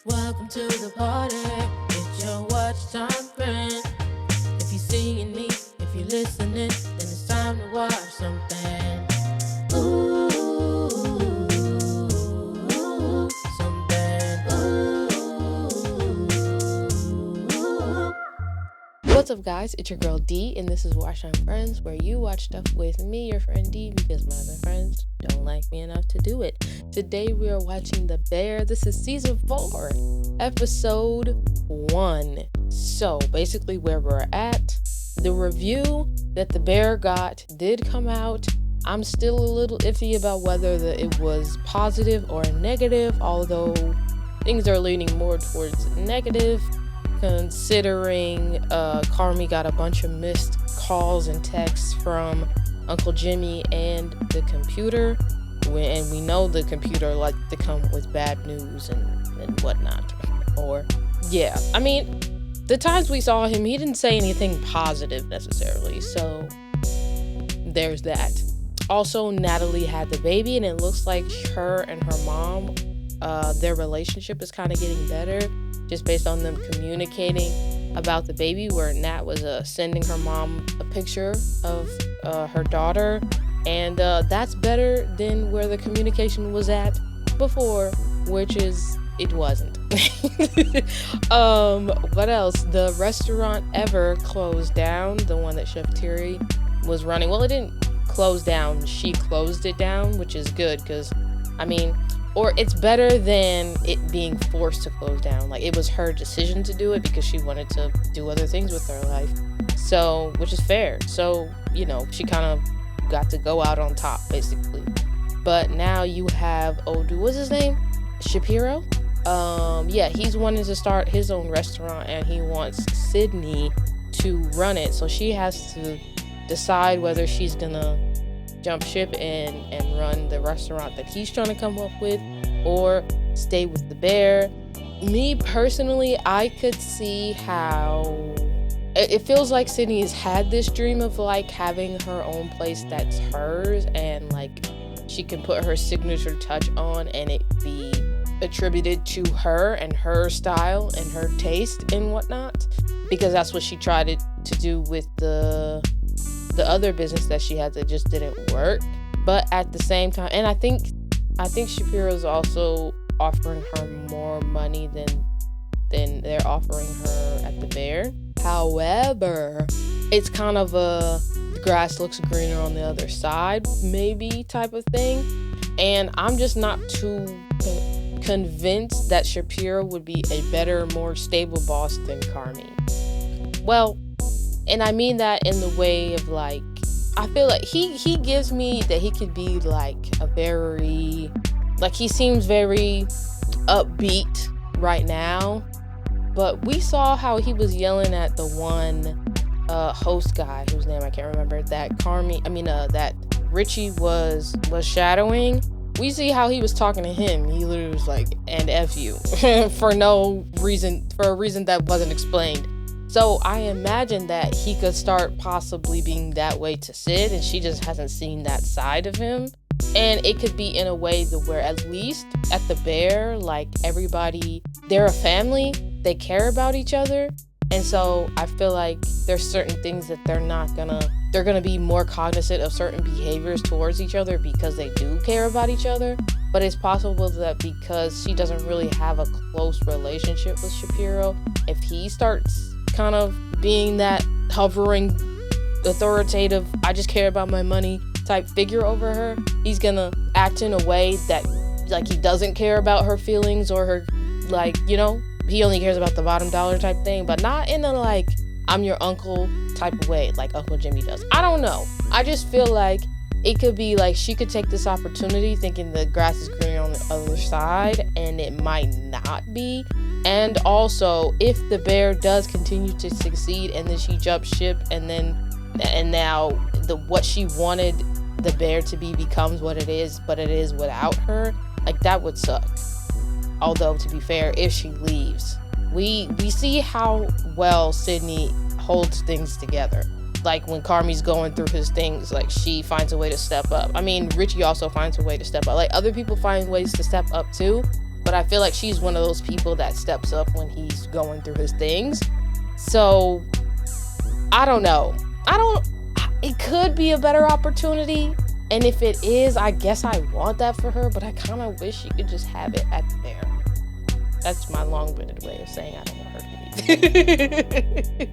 Welcome to the party. It's your watch time friend. If you're seeing me, if you're listening, then it's time to watch something. Ooh, something. Ooh. What's up, guys? It's your girl D, and this is Watch Time Friends, where you watch stuff with me, your friend D, because my other friends don't like me enough to do it. Today we are watching The Bear. This is season 4, episode 1. So basically where we're at, the review that The Bear got did come out. I'm still a little iffy about whether it was positive or negative, although things are leaning more towards negative, considering Carmi got a bunch of missed calls and texts from Uncle Jimmy and the computer, and we know the computer like to come with bad news and whatnot. Or yeah, I mean, the times we saw him, he didn't say anything positive necessarily, so there's that. Also, Natalie had the baby, and it looks like her and her mom, their relationship is kind of getting better, just based on them communicating about the baby, where Nat was sending her mom a picture of her daughter, and that's better than where the communication was at before, which is it wasn't. What else? The restaurant Ever closed down, the one that Chef Terry was running. Well, it didn't close down, she closed it down, which is good, because I mean, or it's better than it being forced to close down. Like, it was her decision to do it because she wanted to do other things with her life, so, which is fair. So, you know, she kind of got to go out on top basically. But now you have what's his name, Shapiro. Yeah, he's wanting to start his own restaurant, and he wants Sydney to run it, so she has to decide whether she's gonna jump ship and run the restaurant that he's trying to come up with, or stay with the Bear. Me personally, I could see how it feels like Sydney has had this dream of like having her own place that's hers, and like she can put her signature touch on and it be attributed to her and her style and her taste and whatnot, because that's what she tried to do with the other business that she had that just didn't work. But at the same time, and I think Shapiro's also offering her more money than they're offering her at the Bear. However, it's kind of a grass looks greener on the other side maybe type of thing, and I'm just not too convinced that Shapiro would be a better, more stable boss than Carmi. Well, and I mean that in the way of like, I feel like he gives me that he could be like a very, like, he seems very upbeat right now, but we saw how he was yelling at the one host guy whose name I can't remember, that that Richie was shadowing. We see how he was talking to him. He literally was like, and F you, for no reason, for a reason that wasn't explained. So I imagine that he could start possibly being that way to Sid, and she just hasn't seen that side of him. And it could be in a way where at least at the Bear, like, everybody, they're a family, they care about each other. And so I feel like there's certain things that they're gonna be more cognizant of certain behaviors towards each other because they do care about each other. But it's possible that because she doesn't really have a close relationship with Shapiro, if he starts kind of being that hovering, authoritative, I just care about my money type figure over her, he's gonna act in a way that, like, he doesn't care about her feelings or her, like, you know, he only cares about the bottom dollar type thing, but not in a like, I'm your uncle type of way like Uncle Jimmy does. I don't know. I just feel like it could be like she could take this opportunity thinking the grass is greener on the other side, and it might not be. And also, if the Bear does continue to succeed and then she jumps ship, and now what she wanted the Bear to be becomes what it is, but it is without her, like, that would suck. Although, to be fair, if she leaves, we see how well Sydney holds things together. Like, when Carmi's going through his things, like, she finds a way to step up. I mean, Richie also finds a way to step up. Like, other people find ways to step up too, but I feel like she's one of those people that steps up when he's going through his things. So I don't know. It could be a better opportunity. And if it is, I guess I want that for her, but I kind of wish she could just have it at there. That's my long-winded way of saying I don't want her to leave.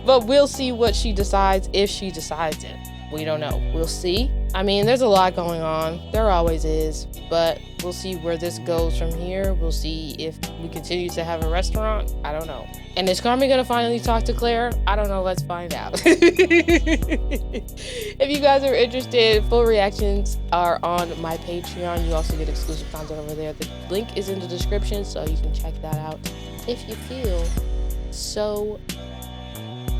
But we'll see what she decides, if she decides it. We don't know. We'll see. I mean, there's a lot going on. There always is. But we'll see where this goes from here. We'll see if we continue to have a restaurant. I don't know. And is Carmi gonna finally talk to Claire? I don't know. Let's find out. If you guys are interested, full reactions are on my Patreon. You also get exclusive content over there. The link is in the description, so you can check that out if you feel so,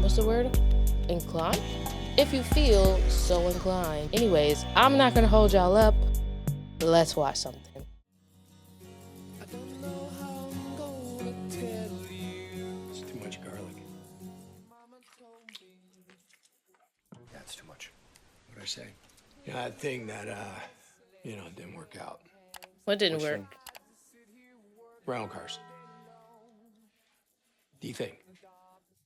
what's the word? Inclined? If you feel so inclined. Anyways, I'm not gonna hold y'all up. Let's watch something. It's too much garlic. That's too much. What'd I say? Yeah, that thing that, didn't work out. What didn't work? Rental cars. Do you think?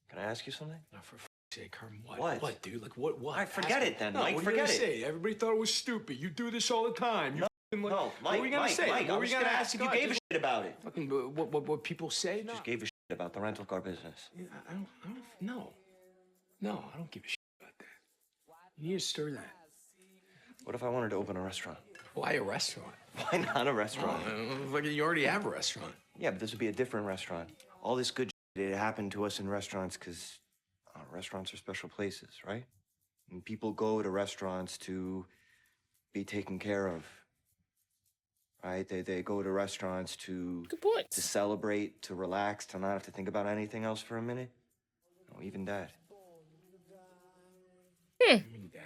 Can I ask you something? No, for f***'s sake, Carm, what? What? What, dude? Like, what? I forget it then, Mike. What Forget are you it. Say? Everybody thought it was stupid. You do this all the time. No, Mike, what were you gonna say? Mike, What I were was you gonna gonna ask if you gave a shit about it. Fucking, what people say? Just gave a shit about the rental car business. I don't, no, I don't give a shit about that. You need to stir that. What if I wanted to open a restaurant? Why a restaurant? Why not a restaurant? Like you already have a restaurant. Yeah, but this would be a different restaurant. All this good shit, it happened to us in restaurants because restaurants are special places, right? And people go to restaurants to be taken care of, right? They go to restaurants to celebrate, to relax, to not have to think about anything else for a minute. No, even Dad. I mean, Dad.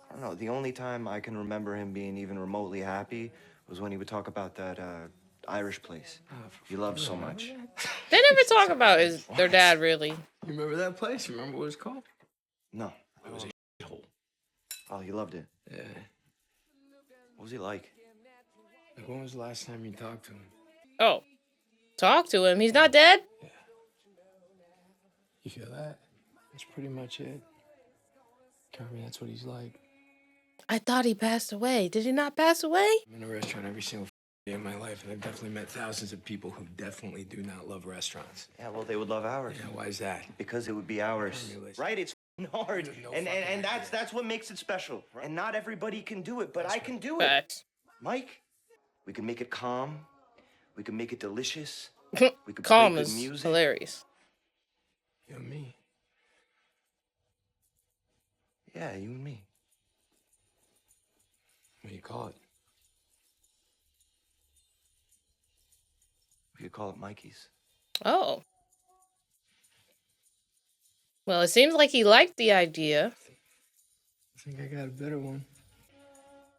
I don't know. The only time I can remember him being even remotely happy was when he would talk about that Irish place he loved so much. They never talk about their dad, really. You remember that place? You remember what it was called? No. It was a shithole. Oh, he loved it. Yeah. What was he like? Like, when was the last time you talked to him? Oh, talk to him. He's not dead? Yeah. You feel that? That's pretty much it. Carmen, that's what he's like. I thought he passed away. Did he not pass away? I'm in a restaurant every single day of my life, and I've definitely met thousands of people who definitely do not love restaurants. Yeah, well, they would love ours. Yeah, why is that? Because it would be ours. Right? It's hard. No and that's what makes it special. And not everybody can do it, but I can do it. Facts. Mike, we can make it calm. We can make it delicious. We could Calm play is good music. hilarious. You and me. Yeah, you and me. What do you call it? We could call it Mikey's. Oh. Well, it seems like he liked the idea. I think I got a better one.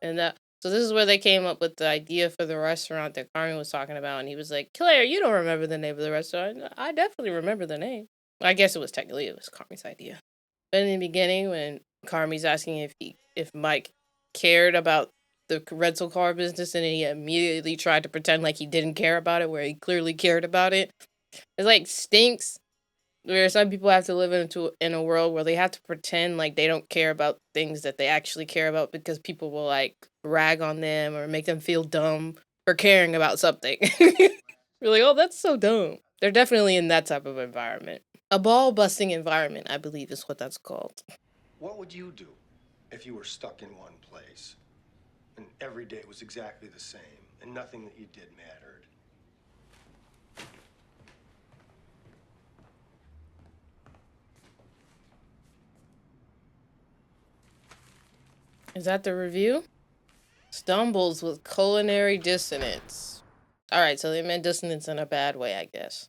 And so this is where they came up with the idea for the restaurant that Carmen was talking about. And he was like, Claire, you don't remember the name of the restaurant. I definitely remember the name. I guess it was Carmen's idea. But in the beginning, when Carmi's asking if Mike cared about the rental car business, and he immediately tried to pretend like he didn't care about it, where he clearly cared about it. It's like stinks, where some people have to live in a world where they have to pretend like they don't care about things that they actually care about because people will like rag on them or make them feel dumb for caring about something. We're like, oh, that's so dumb. They're definitely in that type of environment. A ball-busting environment, I believe is what that's called. What would you do if you were stuck in one place and every day was exactly the same and nothing that you did mattered? Is that the review? Stumbles with culinary dissonance. All right, so they meant dissonance in a bad way, I guess.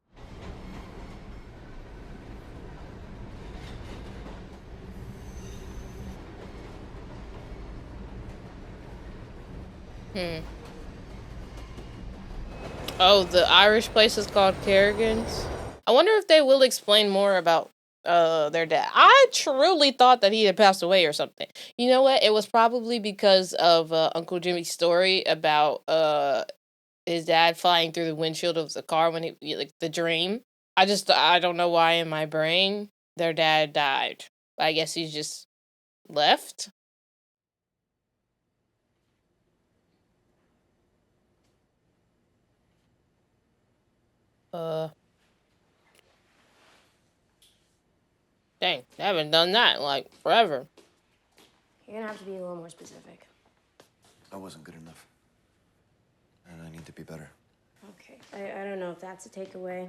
Oh, the Irish place is called Kerrigan's. I wonder if they will explain more about their dad. I truly thought that he had passed away or something. You know what? It was probably because of Uncle Jimmy's story about his dad flying through the windshield of the car when he like the dream. I don't know why in my brain their dad died. I guess he's just left. Uh, dang, I haven't done that in like forever. You're gonna have to be a little more specific. I wasn't good enough. And I need to be better. Okay. I don't know if that's a takeaway.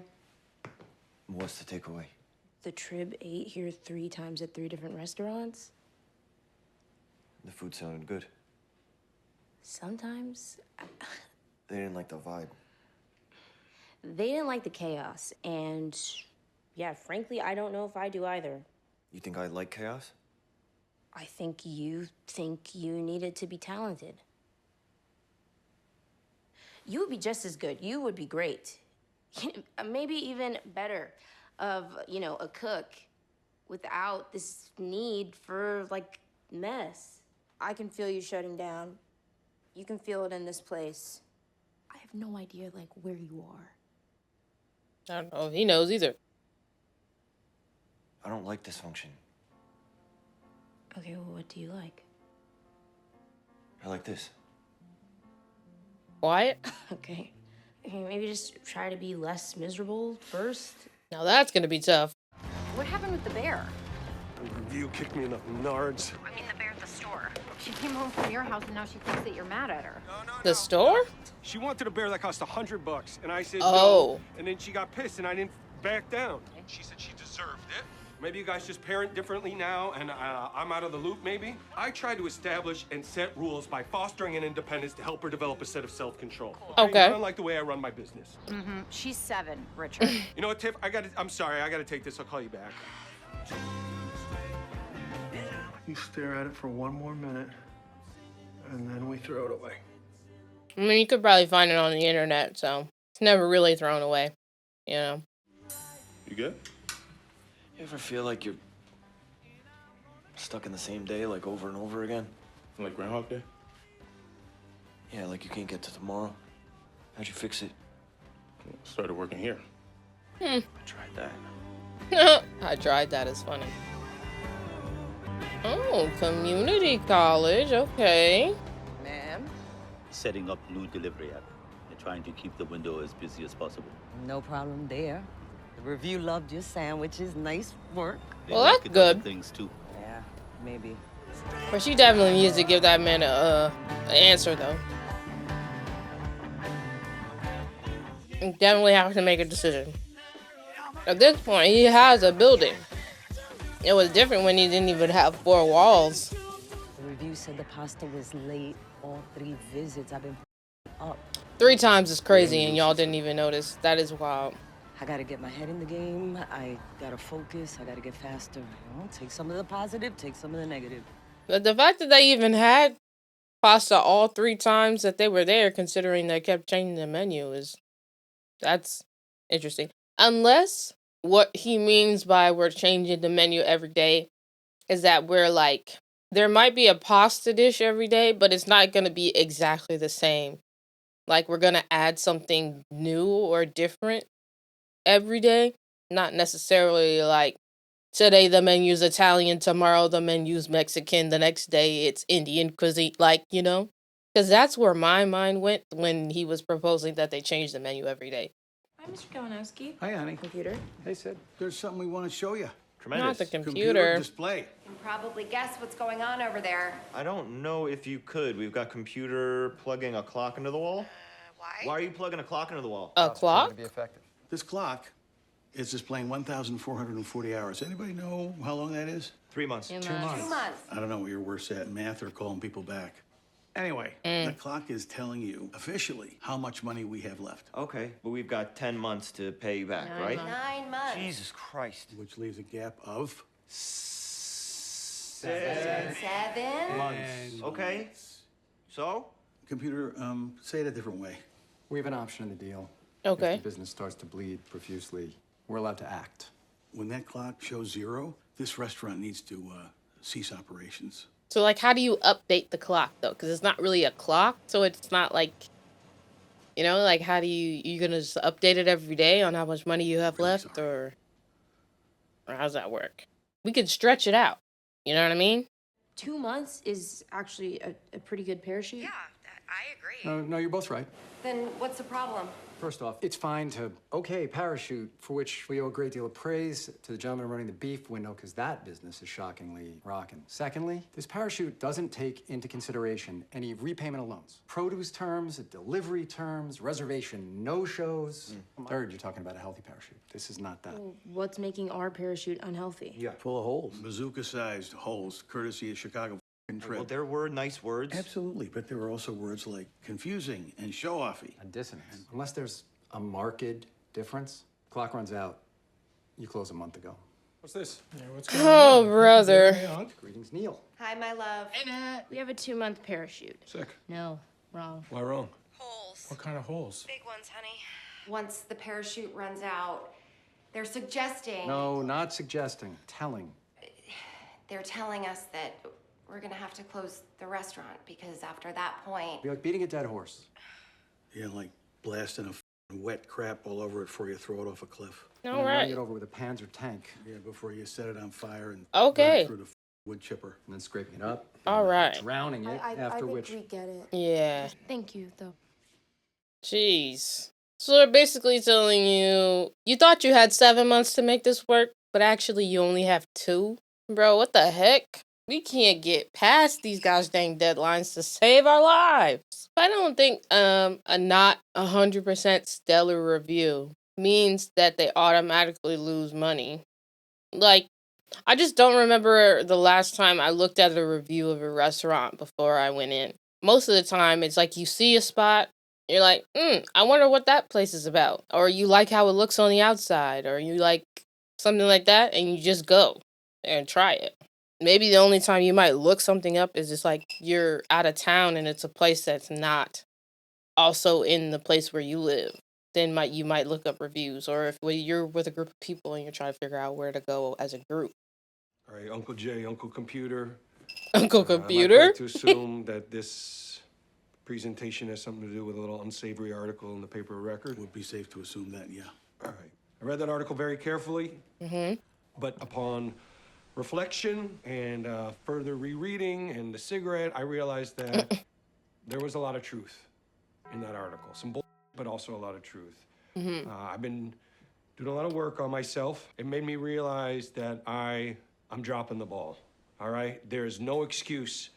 What's the takeaway? The Trib ate here 3 times at 3 different restaurants. The food sounded good. Sometimes They didn't like the vibe. they didn't like the chaos, and yeah, frankly, I don't know if I do either. You think I like chaos? I think you needed to be talented. You would be just as good. You would be great. Maybe even better of, a cook without this need for, like, mess. I can feel you shutting down. You can feel it in this place. I have no idea, like, where you are. I don't know if he knows either. I don't like dysfunction. Okay, well, what do you like? I like this. Quiet. Okay. Okay, maybe just try to be less miserable first. Now that's gonna be tough. What happened with the bear? The review kicked me in the nards. I mean, the bear at the store. She came home from your house and now she thinks that you're mad at her. The store? She wanted a bear that cost $100, and I said Oh. no. And then she got pissed, and I didn't back down. She said she deserved it. Maybe you guys just parent differently now, and I'm out of the loop, maybe? I tried to establish and set rules by fostering an independence to help her develop a set of self-control. Okay. I don't like the way I run my business. She's 7, Richard. You know what, Tiff? I'm sorry, I gotta take this. I'll call you back. You stare at it for 1 more minute, and then we throw it away. I mean, you could probably find it on the internet, so it's never really thrown away. You know. You good? You ever feel like you're stuck in the same day, like over and over again? Like Groundhog Day? Yeah, like you can't get to tomorrow. How'd you fix it? Started working here. I tried that. I tried that. It's funny. Oh, community college. Okay. Ma'am? Setting up new delivery app and trying to keep the window as busy as possible. No problem there. The review loved your sandwiches. Nice work. They Well, like that's it other good. things too. Yeah, maybe. But she definitely needs to give that man an answer, though. You definitely have to make a decision. At this point, he has a building. It was different when he didn't even have 4 walls. The review said the pasta was late. All 3 visits I've been up. 3 times is crazy, and y'all didn't even notice. That is wild. I gotta get my head in the game. I gotta focus. I gotta get faster. Take some of the positive, take some of the negative. But the fact that they even had pasta all 3 times that they were there, considering they kept changing the menu, that's interesting. Unless what he means by we're changing the menu every day is that we're like, there might be a pasta dish every day, but it's not going to be exactly the same. Like, we're going to add something new or different every day. Not necessarily like, today the menu's Italian, tomorrow the menu's Mexican, the next day it's Indian cuisine. Like, because that's where my mind went when he was proposing that they change the menu every day. Hi, Mr. Kalinowski. Hi, honey. Computer. Hey, Sid. There's something we want to show you. Not the Tremendous. computer. display. You can probably guess what's going on over there. I don't know if you could. We've got computer plugging a clock into the wall. Why? Why are you plugging a clock into the wall? A clock? This clock is displaying 1,440 hours. Anybody know how long that is? 3 months. 2 2 months. months. I don't know what you're worse at, math or calling people back. Anyway, the clock is telling you officially how much money we have left, Okay, but we've got 10 months to pay you back, 9 right? months. 9 months. Jesus Christ. which leaves a gap of 7. Okay. So? computer. Say it a different way. We have an option in the deal. Okay. If the business starts to bleed profusely, we're allowed to act. When that clock shows 0, this restaurant needs to cease operations. So, like, how do you update the clock, though? Because it's not really a clock, so it's not like You know, like how do you gonna just update it every day on how much money you have Really left, sorry. or how's that work? We could stretch it out. You know what I mean? 2 months is actually a pretty good parachute. I agree. No, you're both right. Then what's the problem? First off, it's fine to okay parachute, for which we owe a great deal of praise to the gentleman running the beef window, because that business is shockingly rocking. Secondly, this parachute doesn't take into consideration any repayment of loans, produce terms, delivery terms, reservation no-shows. Third, you're talking about a healthy parachute. This is not that. Well, what's making our parachute unhealthy? Yeah. Full of holes. Bazooka-sized holes, courtesy of Chicago trip. Well, there were nice words. Absolutely, but there were also words like confusing and show-offy. A dissonance. Unless there's a marked difference, clock runs out. You closed a month ago. What's this? Yeah, what's going Oh, on? brother. Hey, Unc. Greetings, Neil. Hi, my love. We have a 2-month parachute. Sick. No, wrong. Why wrong? Holes. What kind of holes? Big ones, honey. Once the parachute runs out, they're suggesting. No, not suggesting, telling. They're telling us that we're gonna have to close the restaurant because after that point. Be like beating a dead horse. Yeah, like blasting a wet crap all over it before you throw it off a cliff. And All then running right. it over with a Panzer tank. Yeah, before you set it on fire and Okay. burn it through the wood chipper. And then scraping it up. All right. Drowning it, after think which... we get it. Yeah. Thank you, though. Jeez. So they're basically telling you thought you had 7 months to make this work, but actually you only have 2? Bro, what the heck? We can't get past these gosh dang deadlines to save our lives. I don't think a not 100% stellar review means that they automatically lose money. Like, I just don't remember the last time I looked at a review of a restaurant before I went in. Most of the time, it's like you see a spot, you're like, I wonder what that place is about. Or you like how it looks on the outside, or you like something like that, and you just go and try it. Maybe the only time you might look something up is just like you're out of town and it's a place that's not also in the place where you live. Then you might look up reviews, or if you're with a group of people and you're trying to figure out where to go as a group. All right, Uncle Jay, Uncle Computer. Uncle Am I Computer? correct to assume that this presentation has something to do with a little unsavory article in the paper record? Would be safe to assume that, yeah. All right. I read that article very carefully, but upon reflection and further rereading and the cigarette, I realized that there was a lot of truth in that article. Some bull, but also a lot of truth. I've been doing a lot of work on myself. It made me realize that I'm dropping the ball, all right? There is no excuse.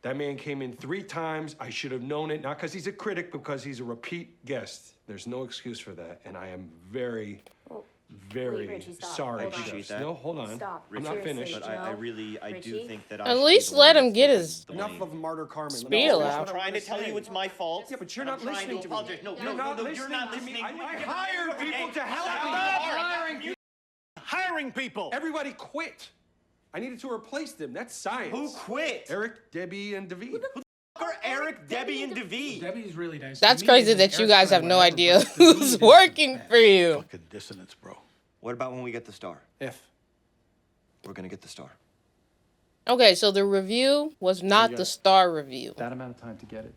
That man came in 3 times. I should have known it, not because he's a critic, because he's a repeat guest. There's no excuse for that, and I am very, very Richie, stop. sorry. Hold on. Appreciate that. No, hold on. Stop. I'm not Seriously, finished. But I do Richie? think that At least let him get his Enough of Martyr Carmen. Let me spiel finish out. what I'm I trying wanna to tell say. you it's my fault. Yeah, but you're and not I'm trying listening to to me. apologize. No, You're no, not no, listening you're not to me. listening. I hired people to help me. Hiring Hiring people! Everybody quit. I needed to replace them. That's science. Who quit? Eric, Debbie, and David. Or Eric, Debbie, and David. Debbie's really nice. That's to me, crazy and that you Eric's guys have kinda no whatever, idea but David who's is working bad. for you. Fucking dissonance, bro. What about when we get the star? If. We're gonna get the star. Okay, so the review was not the star review. That amount of time to get it.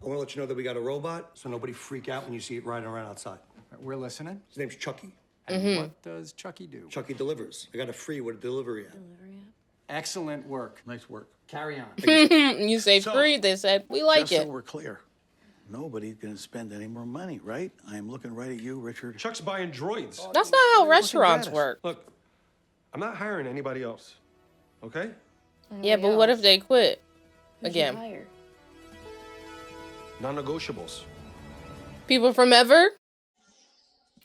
I want to let you know that we got a robot, so nobody freak out when you see it riding around outside. We're listening. His name's Chucky. And what does Chucky do? Chucky delivers. I got a free with a delivery app. Excellent work. Nice work. Carry on. You say So, free, they said, we like Just it. so we're clear, nobody's gonna spend any more money, right? I'm looking right at you, Richard. Chuck's buying droids. That's not how restaurants work. Look, I'm not hiring anybody else. Okay? Yeah, but what if they quit? Who'd you Again. hire? Non-negotiables. People from Ever?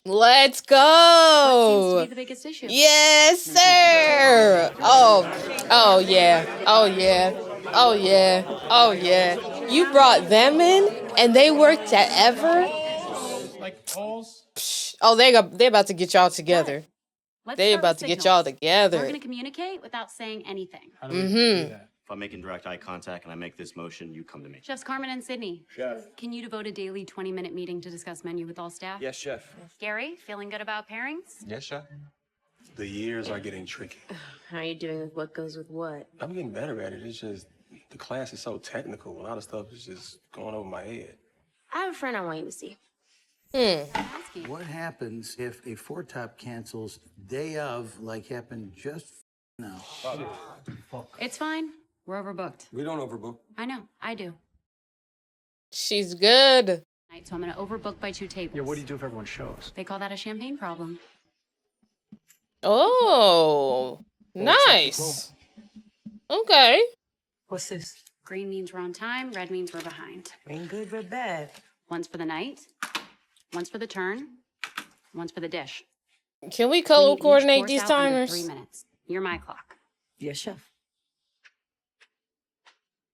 Let's Seems to go! be the biggest issue. Yes, sir! Oh yeah, oh yeah, oh yeah, oh yeah. You brought them in, and they worked at Ever? Like holes? Oh, they about to get y'all together. Let's They start about with to get signals. y'all We're together. going to communicate without saying anything. How do we do that? If I'm making direct eye contact and I make this motion, you come to me. Chefs Carmen and Sydney. Chef. Can you devote a daily 20-minute meeting to discuss menu with all staff? Yes, chef. Gary, feeling good about pairings? Yes, chef. The years are getting tricky. How are you doing with what goes with what? I'm getting better at it. It's just the class is so technical. A lot of stuff is just going over my head. I have a friend I want you to see. What happens if a four-top cancels day of, like happened just now? It's fine. We're overbooked. We don't overbook. I know. I do. She's good. So I'm going to overbook by 2 tables. Yeah, what do you do if everyone shows? They call that a champagne problem. Oh, nice. Okay. What's this? Green means we're on time. Red means we're behind. Ain't good, red bad. One's for the night. One's for the turn. One's for the dish. Can we We color need each coordinate course these out under timers? 3 minutes. You're my clock. Yes, chef.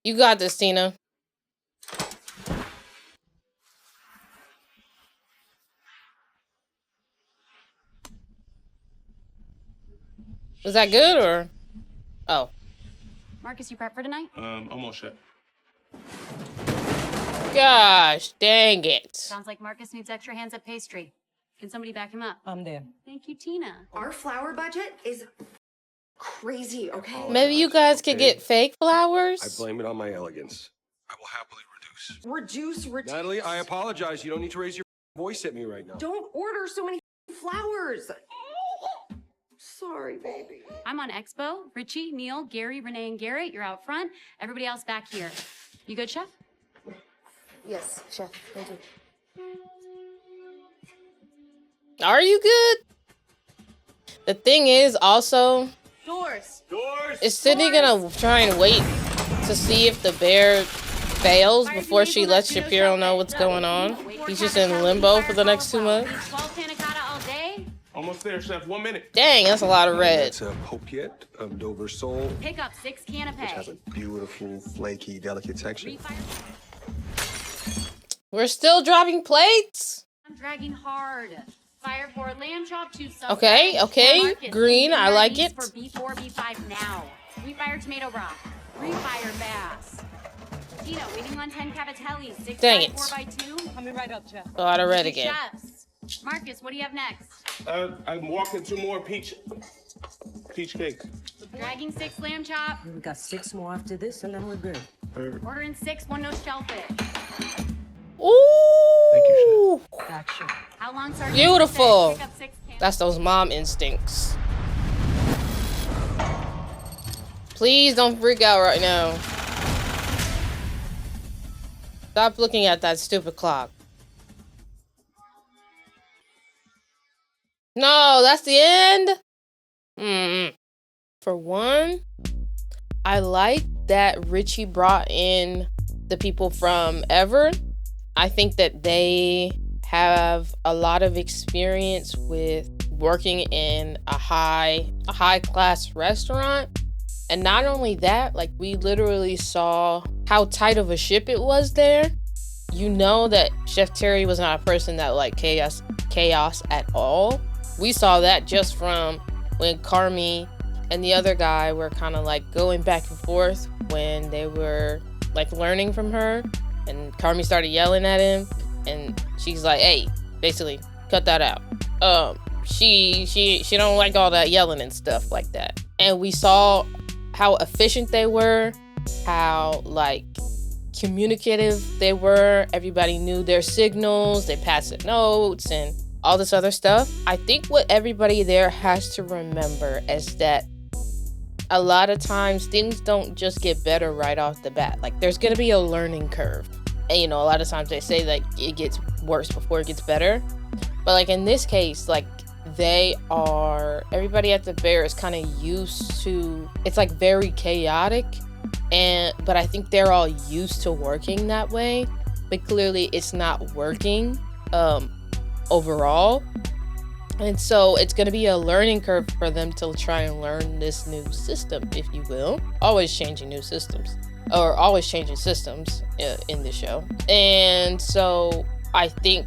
You got this, Tina. Was that good or? Oh. Marcus, you prep for tonight? Almost chef. Gosh, dang it. Sounds like Marcus needs extra hands at pastry. Can somebody back him up? I'm there. Thank you, Tina. Our flour budget is crazy, okay? Maybe you guys could get fake flowers? I blame it on my elegance. I will happily reduce. Reduce. Natalie, I apologize. You don't need to raise your voice at me right now. Don't order so many flowers. Sorry, baby. I'm on Expo. Richie, Neil, Gary, Renee, and Garrett, you're out front. Everybody else back here. You good, chef? Yes, chef. Thank you. Are you good? The thing is also, Doors. is Sydney gonna try and wait to see if the bear fails before she lets Shapiro know what's going on? He's just in limbo for the next 2 months. 12 panna cotta all day. Almost there, chef. 1 minute. Dang, that's a lot of red. It's a pokiet of Dover sole, Pick up 6 which has canapé. a beautiful, flaky, delicate texture. We're still dropping plates? I'm dragging hard. Fire for lamb chop, 2 subs. Okay, okay. Marcus, Green, I like these it. For B4, B5 now. Refire tomato broth. Refire bass. Tina, waiting on 10 cavatelli. 6 Dang by it. 4 by 2. Coming right up, chef. A lot of red Two again. chefs. Marcus, what do you have next? I'm walking 2 more peach cakes. Dragging 6 lamb chop. We got 6 more after this, and then we're good. Ordering 6, 1 no shellfish. Ooh, Gotcha. How long, Sergeant? beautiful. Pick up 6 cans. That's those mom instincts. Please don't freak out right now. Stop looking at that stupid clock. No, that's the end? For one, I like that Richie brought in the people from Ever. I think that they have a lot of experience with working in a high class restaurant. And not only that, like we literally saw how tight of a ship it was there. You know that Chef Terry was not a person that liked chaos at all. We saw that just from when Carmi and the other guy were kind of like going back and forth when they were like learning from her, and Carmi started yelling at him, and she's like, "Hey, basically, cut that out." She don't like all that yelling and stuff like that. And we saw how efficient they were, how like communicative they were. Everybody knew their signals. They passed the notes and all this other stuff. I think what everybody there has to remember is that a lot of times things don't just get better right off the bat. Like there's gonna be a learning curve. And you know, a lot of times they say like it gets worse before it gets better. But like in this case, like everybody at the Bear is kind of used to, it's like very chaotic. But I think they're all used to working that way. But clearly it's not working overall. And so it's going to be a learning curve for them to try and learn this new system, if you will. Always changing new systems, or always changing systems in the show. And so I think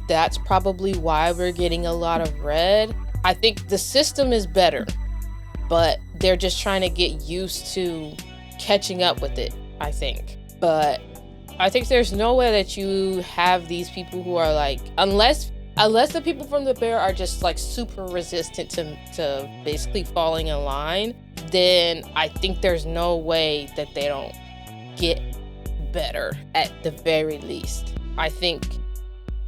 that's probably why we're getting a lot of red. I think the system is better, but they're just trying to get used to catching up with it, I think. But I think there's no way that you have these people who are like, unless the people from the Bear are just like super resistant to basically falling in line, then I think there's no way that they don't get better at the very least. I think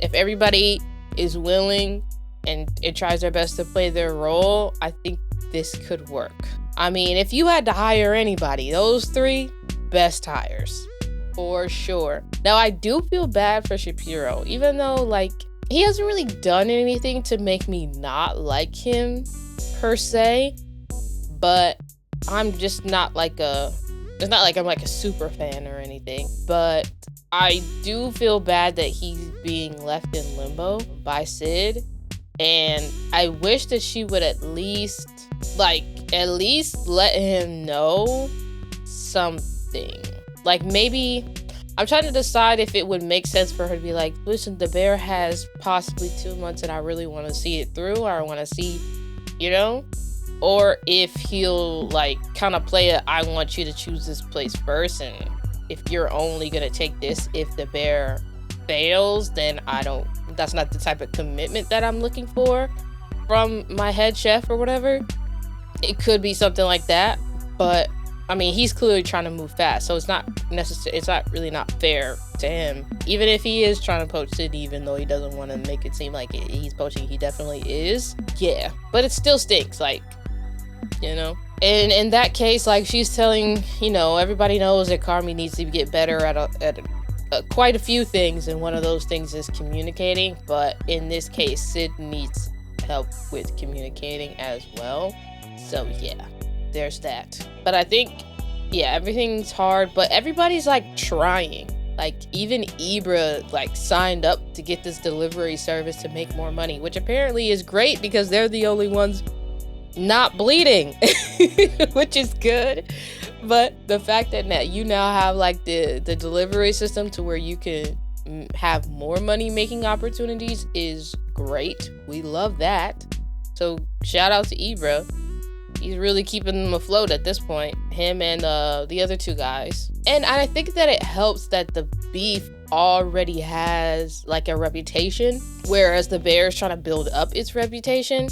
if everybody is willing and it tries their best to play their role, I think this could work. I mean, if you had to hire anybody, those 3 best hires for sure. Now, I do feel bad for Shapiro, even though like he hasn't really done anything to make me not like him per se, but I'm just not like it's not like I'm like a super fan or anything, but I do feel bad that he's being left in limbo by Sid, and I wish that she would at least let him know something. Like maybe I'm trying to decide if it would make sense for her to be like, listen, the bear has possibly 2 months and I really want to see it through, or I want to see, you know? Or if he'll like kind of play a, I want you to choose this place first, and if you're only gonna take this if the bear fails, then that's not the type of commitment that I'm looking for from my head chef or whatever. It could be something like that, but I mean, he's clearly trying to move fast, so it's not really not fair to him. Even if he is trying to poach Sydney, even though he doesn't want to make it seem like he's poaching, he definitely is. Yeah, but it still stinks, like, you know? And in that case, like, she's telling, you know, everybody knows that Carmi needs to get better at quite a few things, and one of those things is communicating, but in this case, Sid needs help with communicating as well. So yeah, there's that. But I think, yeah, everything's hard, but everybody's like trying. Like even Ibra like signed up to get this delivery service to make more money, which apparently is great because they're the only ones not bleeding, which is good. But the fact that you now have like the delivery system to where you can have more money making opportunities is great. We love that. So shout out to Ibra. He's really keeping them afloat at this point. Him and the other 2 guys. And I think that it helps that the beef already has like a reputation, whereas the bear is trying to build up its reputation.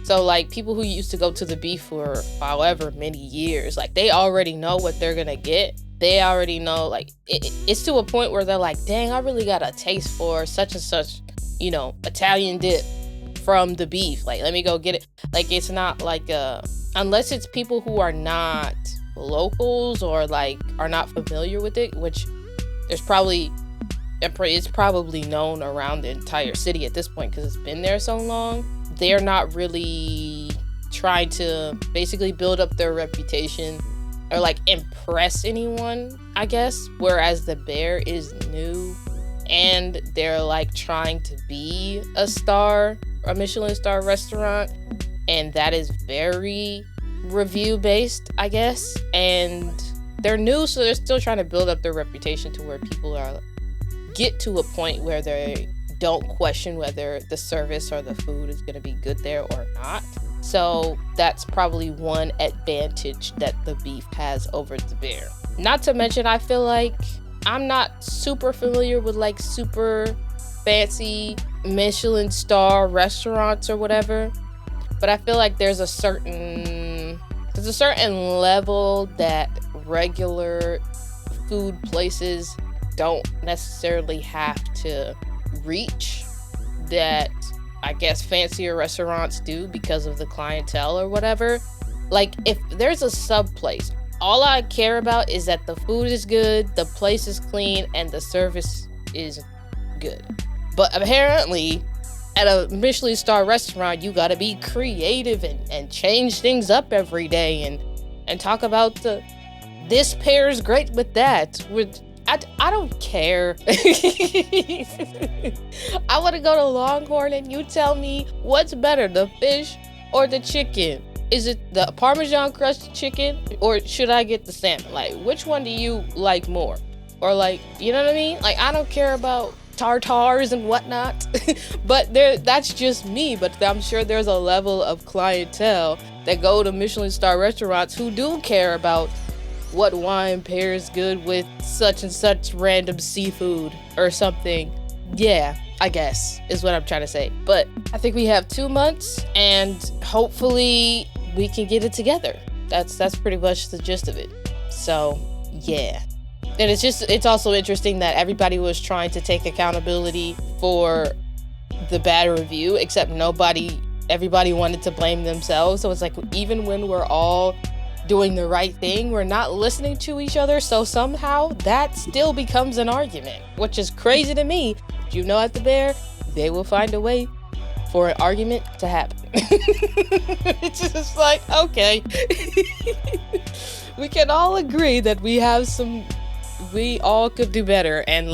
So like people who used to go to the beef for however many years, like they already know what they're gonna get. They already know, like it's to a point where they're like, dang, I really got a taste for such and such, you know, Italian dip from the beef. Like, let me go get it. Like, it's not like unless it's people who are not locals or like are not familiar with it, which it's probably known around the entire city at this point because it's been there so long. They're not really trying to basically build up their reputation or like impress anyone, I guess. Whereas the bear is new and they're like trying to be a Michelin star restaurant, and that is very review based, I guess. And they're new, so they're still trying to build up their reputation to where people get to a point where they don't question whether the service or the food is going to be good there or not. So that's probably one advantage that the beef has over the bear. Not to mention, I feel like I'm not super familiar with like super fancy Michelin star restaurants or whatever, but I feel like there's a certain level that regular food places don't necessarily have to reach that I guess fancier restaurants do because of the clientele or whatever. Like if there's a sub place, all I care about is that the food is good, the place is clean, and the service is good. But apparently at a Michelin star restaurant, you gotta be creative and change things up every day and talk about this pairs great with that. I don't care. I want to go to Longhorn and you tell me what's better, the fish or the chicken. Is it the Parmesan crusted chicken or should I get the salmon? Like, which one do you like more? Or like, you know what I mean? Like, I don't care about tartars and whatnot, but that's just me. But I'm sure there's a level of clientele that go to Michelin star restaurants who do care about what wine pairs good with such and such random seafood or something. Yeah, I guess is what I'm trying to say. But I think we have 2 months and hopefully we can get it together. That's pretty much the gist of it. So yeah, And it's also interesting that everybody was trying to take accountability for the bad review, except everybody wanted to blame themselves. So it's like, even when we're all doing the right thing, we're not listening to each other. So somehow that still becomes an argument, which is crazy to me. But you know, at the Bear, they will find a way for an argument to happen. It's just like, okay. We can all agree that we all could do better, and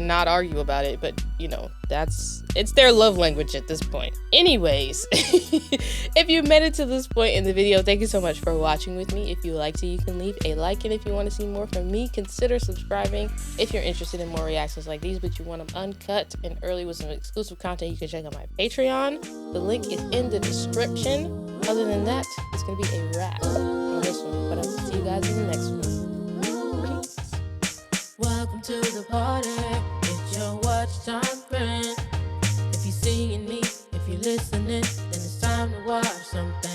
not argue about it. But you know, it's their love language at this point. Anyways, if you made it to this point in the video, thank you so much for watching with me. If you liked it, you can leave a like, and if you want to see more from me, consider subscribing. If you're interested in more reactions like these, but you want them uncut and early with some exclusive content, you can check out my Patreon. The link is in the description. Other than that, it's gonna be a wrap on this one, but I'll see you guys in the next one. Welcome to the party. It's your watch time friend. If you're seeing me, if you're listening, then it's time to watch something.